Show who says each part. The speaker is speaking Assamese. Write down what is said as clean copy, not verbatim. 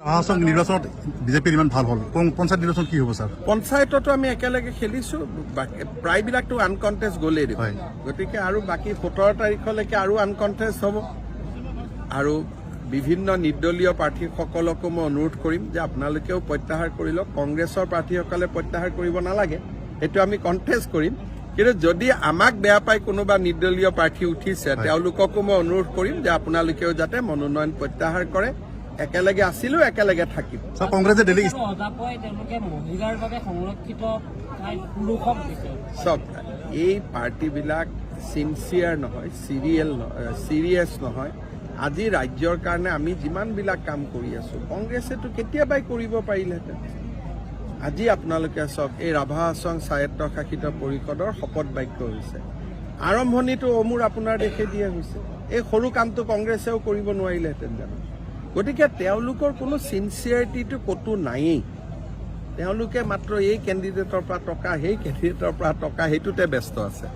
Speaker 1: নিৰ্বাচনত বিজেপিৰ ইমান ভাল হ'ল, পঞ্চায়ত নিৰ্বাচন কি হ'ব ছাৰ?
Speaker 2: পঞ্চায়ততো আমি একেলগে খেলিছোঁ, প্ৰায়বিলাকতো আনকণ্টেষ্ট গ'লেই দেখোন। গতিকে আৰু বাকী 17 তাৰিখলৈকে আৰু আনকণ্টেষ্ট হ'ব। আৰু বিভিন্ন নিৰ্দলীয় প্ৰাৰ্থীসকলকো মই অনুৰোধ কৰিম যে আপোনালোকেও প্ৰত্যাহাৰ কৰি লওক। কংগ্ৰেছৰ প্ৰাৰ্থীসকলে প্ৰত্যাহাৰ কৰিব নালাগে, সেইটো আমি কণ্টেষ্ট কৰিম। কিন্তু যদি আমাক বেয়া পাই কোনোবা নিৰ্দলীয় প্ৰাৰ্থী উঠিছে, তেওঁলোককো মই অনুৰোধ কৰিম যে আপোনালোকেও যাতে মনোনয়ন প্ৰত্যাহাৰ কৰে। একেলগে আছিলো, একেলগে থাকিম।
Speaker 1: কংগ্ৰেছে
Speaker 2: চব এই পাৰ্টিবিলাক চিনচিয়াৰ নহয়, চিৰিয়াছ নহয়। আজি ৰাজ্যৰ কাৰণে আমি যিমানবিলাক কাম কৰি আছো, কংগ্ৰেছেতো কেতিয়াবাই কৰিব পাৰিলেহেঁতেন। আজি আপোনালোকে চাওক, এই ৰাভা হাছং স্বায়ত্তশাসিত পৰিষদৰ শপত বাক্য হৈছে। আৰম্ভণিটো অমূৰ আপোনাৰ দেশে দিয়া হৈছে। এই সৰু কামটো কংগ্ৰেছেও কৰিব নোৱাৰিলেহেঁতেন জানো? গতিকে তেওঁলোকৰ কোনো চিনচিয়াৰিটিটো ক'তো নায়েই। তেওঁলোকে মাত্ৰ এই কেণ্ডিডেটৰ পৰা টকা, সেই কেণ্ডিডেটৰ পৰা টকা, সেইটোতে ব্যস্ত আছে।